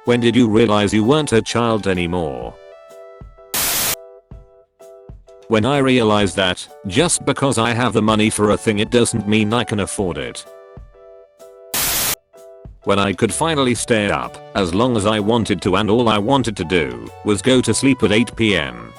When did you realize you weren't a child anymore? When I realized that, just because I have the money for a thing it doesn't mean I can afford it. When I could finally stay up as long as I wanted to and all I wanted to do was go to sleep at 8 p.m.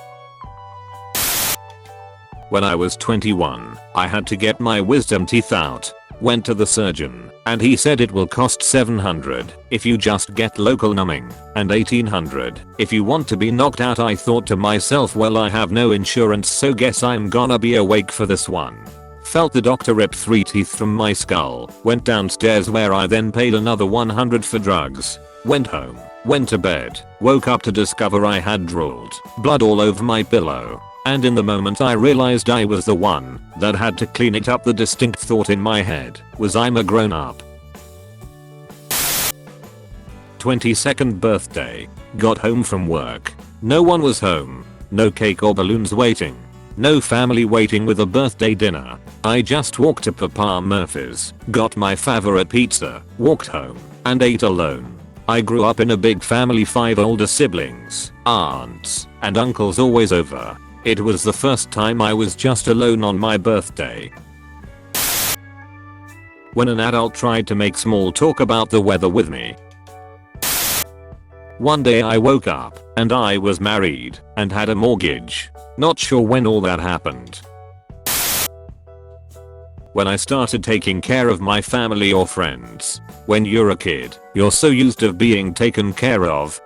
When I was 21, I had to get my wisdom teeth out. Went to the surgeon, and he said it will cost $700 if you just get local numbing, and $1,800 if you want to be knocked out. I thought to myself, well, I have no insurance, so guess I'm gonna be awake for this one. Felt the doctor rip 3 teeth from my skull, went downstairs where I then paid another $100 for drugs, went home, went to bed, woke up to discover I had drooled blood all over my pillow. And in the moment I realized I was the one that had to clean it up. The distinct thought in my head was, I'm a grown up. 22nd birthday. Got home from work. No one was home. No cake or balloons waiting. No family waiting with a birthday dinner. I just walked to Papa Murphy's, got my favorite pizza, walked home, and ate alone. I grew up in a big family, 5 older siblings, aunts, and uncles always over. It was the first time I was just alone on my birthday. When an adult tried to make small talk about the weather with me. One day I woke up and I was married and had a mortgage. Not sure when all that happened. When I started taking care of my family or friends. When you're a kid, you're so used to being taken care of.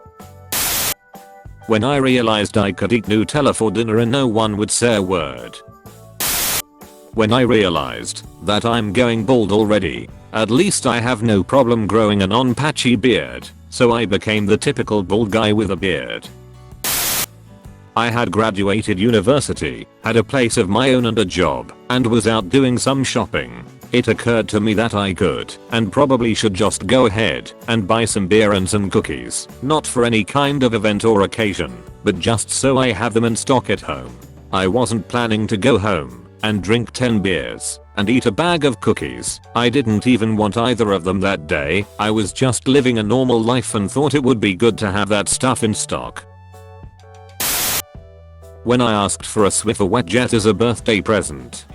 When I realized I could eat Nutella for dinner and no one would say a word. When I realized that I'm going bald already. At least I have no problem growing a non-patchy beard, so I became the typical bald guy with a beard. I had graduated university, had a place of my own and a job, and was out doing some shopping. It occurred to me that I could, and probably should, just go ahead and buy some beer and some cookies, not for any kind of event or occasion, but just so I have them in stock at home. I wasn't planning to go home and drink 10 beers and eat a bag of cookies. I didn't even want either of them that day. I was just living a normal life and thought it would be good to have that stuff in stock. When I asked for a Swiffer Wetjet as a birthday present.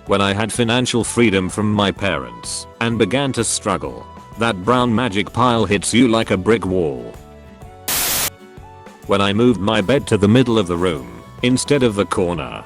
When I had financial freedom from my parents and began to struggle. That brown magic pile hits you like a brick wall. When I moved my bed to the middle of the room instead of the corner.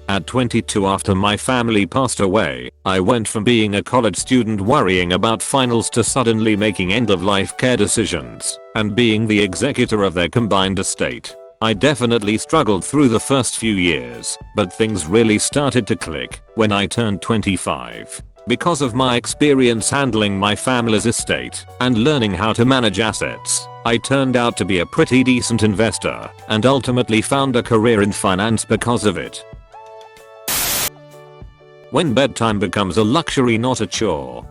At 22, after my family passed away, I went from being a college student worrying about finals to suddenly making end-of-life care decisions and being the executor of their combined estate. I definitely struggled through the first few years, but things really started to click when I turned 25. Because of my experience handling my family's estate and learning how to manage assets, I turned out to be a pretty decent investor and ultimately found a career in finance because of it. When bedtime becomes a luxury, not a chore.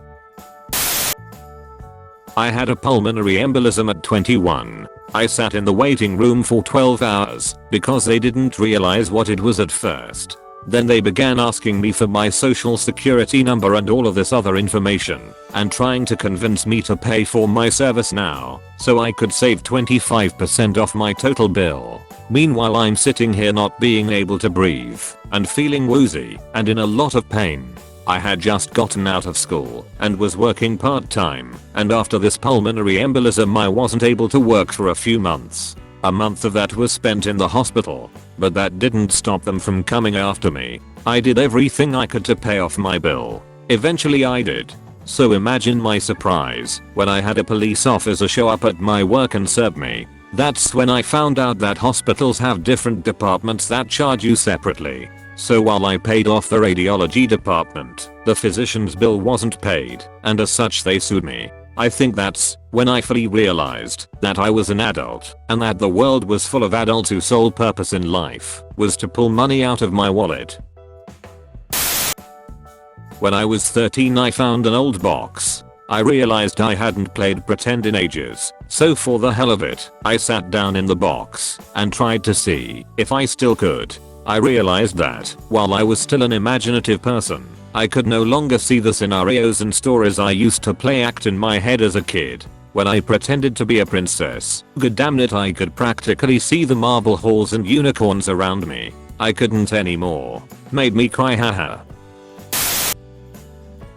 I had a pulmonary embolism at 21. I sat in the waiting room for 12 hours because they didn't realize what it was at first. Then they began asking me for my social security number and all of this other information and trying to convince me to pay for my service now so I could save 25% off my total bill. Meanwhile, I'm sitting here not being able to breathe and feeling woozy and in a lot of pain. I had just gotten out of school and was working part-time, and after this pulmonary embolism I wasn't able to work for a few months. A month of that was spent in the hospital, but that didn't stop them from coming after me. I did everything I could to pay off my bill. Eventually I did. So imagine my surprise when I had a police officer show up at my work and serve me. That's when I found out that hospitals have different departments that charge you separately. So while I paid off the radiology department, the physician's bill wasn't paid, and as such they sued me. I think that's when I fully realized that I was an adult and that the world was full of adults whose sole purpose in life was to pull money out of my wallet. When I was 13, I found an old box. I realized I hadn't played pretend in ages, so for the hell of it, I sat down in the box and tried to see if I still could. I realized that while I was still an imaginative person, I could no longer see the scenarios and stories I used to play act in my head as a kid. When I pretended to be a princess, good damn it, I could practically see the marble halls and unicorns around me. I couldn't anymore. Made me cry, haha.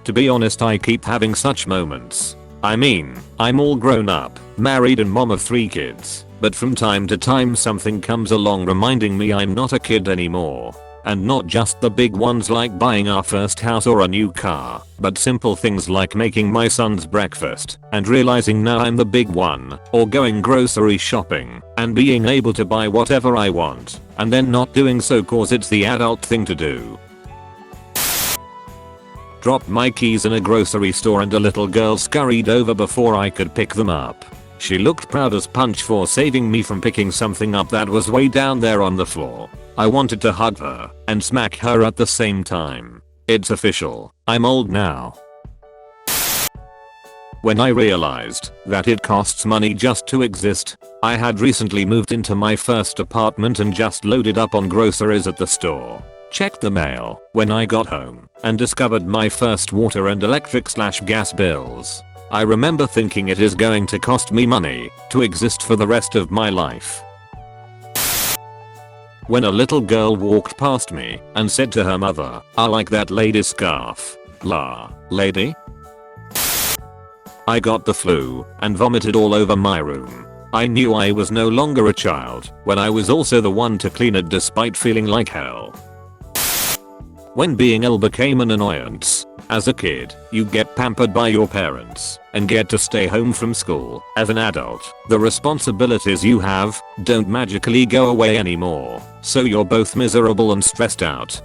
To be honest, I keep having such moments. I mean, I'm all grown up, married and mom of 3 kids, but from time to time something comes along reminding me I'm not a kid anymore. And not just the big ones like buying our first house or a new car, but simple things like making my son's breakfast and realizing now I'm the big one, or going grocery shopping and being able to buy whatever I want and then not doing so cause it's the adult thing to do. Dropped my keys in a grocery store and a little girl scurried over before I could pick them up. She looked proud as punch for saving me from picking something up that was way down there on the floor. I wanted to hug her and smack her at the same time. It's official, I'm old now. When I realized that it costs money just to exist, I had recently moved into my first apartment and just loaded up on groceries at the store. Checked the mail when I got home and discovered my first water and electric/gas bills. I remember thinking it is going to cost me money to exist for the rest of my life. When a little girl walked past me and said to her mother, "I like that lady's scarf." La, lady? I got the flu and vomited all over my room. I knew I was no longer a child when I was also the one to clean it despite feeling like hell. When being ill became an annoyance. As a kid, you get pampered by your parents and get to stay home from school. As an adult, the responsibilities you have don't magically go away anymore, so you're both miserable and stressed out.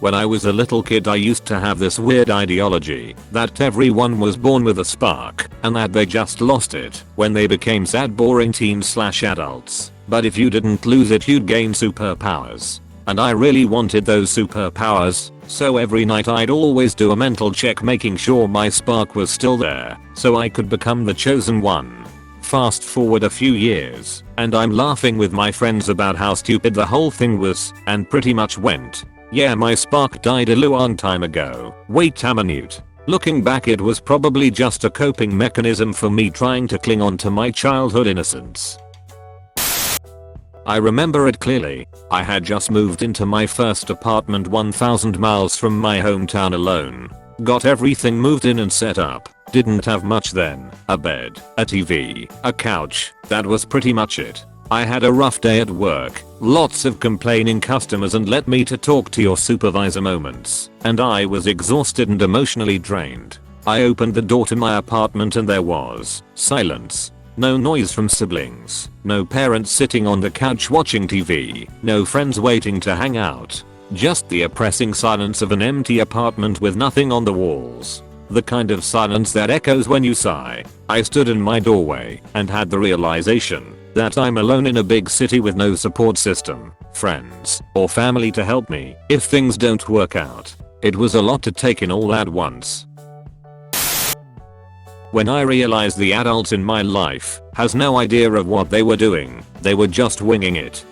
When I was a little kid, I used to have this weird ideology that everyone was born with a spark and that they just lost it when they became sad boring teens/adults. But if you didn't lose it, you'd gain superpowers. And I really wanted those superpowers, so every night I'd always do a mental check making sure my spark was still there, so I could become the chosen one. Fast forward a few years, and I'm laughing with my friends about how stupid the whole thing was, and pretty much went, yeah, my spark died a long time ago. Wait a minute. Looking back, it was probably just a coping mechanism for me trying to cling on to my childhood innocence. I remember it clearly. I had just moved into my first apartment 1,000 miles from my hometown alone. Got everything moved in and set up. Didn't have much then. A bed, a TV, a couch. That was pretty much it. I had a rough day at work. Lots of complaining customers and let me to talk to your supervisor moments. And I was exhausted and emotionally drained. I opened the door to my apartment and there was silence. No noise from siblings, no parents sitting on the couch watching TV, no friends waiting to hang out. Just the oppressing silence of an empty apartment with nothing on the walls. The kind of silence that echoes when you sigh. I stood in my doorway and had the realization that I'm alone in a big city with no support system, friends, or family to help me if things don't work out. It was a lot to take in all at once. When I realized the adults in my life has no idea of what they were doing, they were just winging it.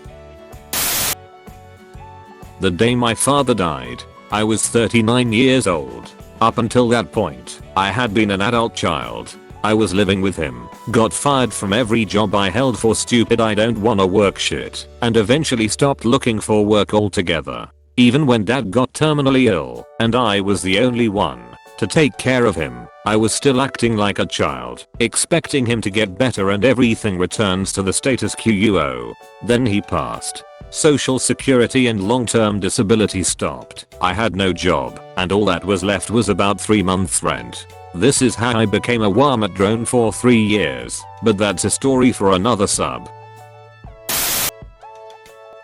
The day my father died, I was 39 years old. Up until that point, I had been an adult child. I was living with him, got fired from every job I held for stupid I don't wanna work shit, and eventually stopped looking for work altogether. Even when dad got terminally ill, and I was the only one to take care of him, I was still acting like a child, expecting him to get better and everything returns to the status quo. Then he passed. Social security and long-term disability stopped. I had no job, and all that was left was about 3 months rent. This is how I became a Walmart drone for 3 years, but that's a story for another sub.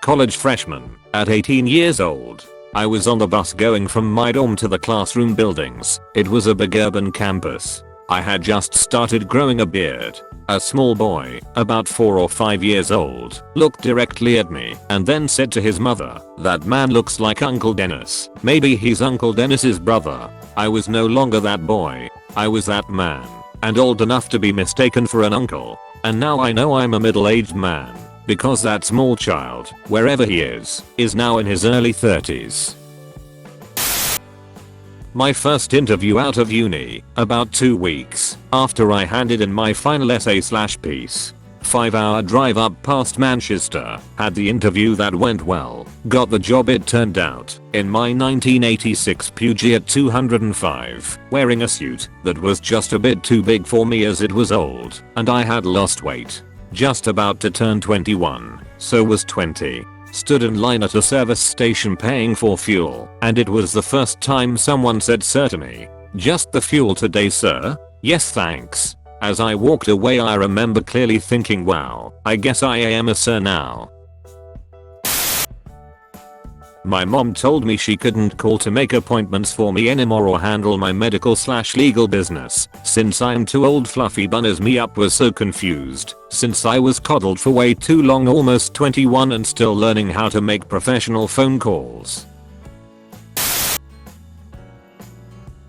College freshman, at 18 years old. I was on the bus going from my dorm to the classroom buildings. It was a big urban campus. I had just started growing a beard. A small boy, about 4 or 5 years old, looked directly at me and then said to his mother, "That man looks like Uncle Dennis. Maybe he's Uncle Dennis's brother." I was no longer that boy. I was that man, and old enough to be mistaken for an uncle. And now I know I'm a middle-aged man. Because that small child, wherever he is now in his early 30s. My first interview out of uni, about 2 weeks after I handed in my final essay/piece. 5-hour drive up past Manchester, had the interview that went well, got the job it turned out, in my 1986 Peugeot 205, wearing a suit that was just a bit too big for me as it was old, and I had lost weight. Just about to turn 21, so was 20. Stood in line at a service station paying for fuel, and it was the first time someone said sir to me. Just the fuel today, sir? Yes thanks. As I walked away I remember clearly thinking, wow, I guess I am a sir now. My mom told me she couldn't call to make appointments for me anymore or handle my medical/legal business since I'm too old. Fluffy bunnies me up was so confused since I was coddled for way too long, almost 21 and still learning how to make professional phone calls.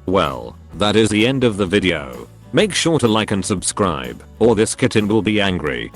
Well, that is the end of the video. Make sure to like and subscribe, or this kitten will be angry.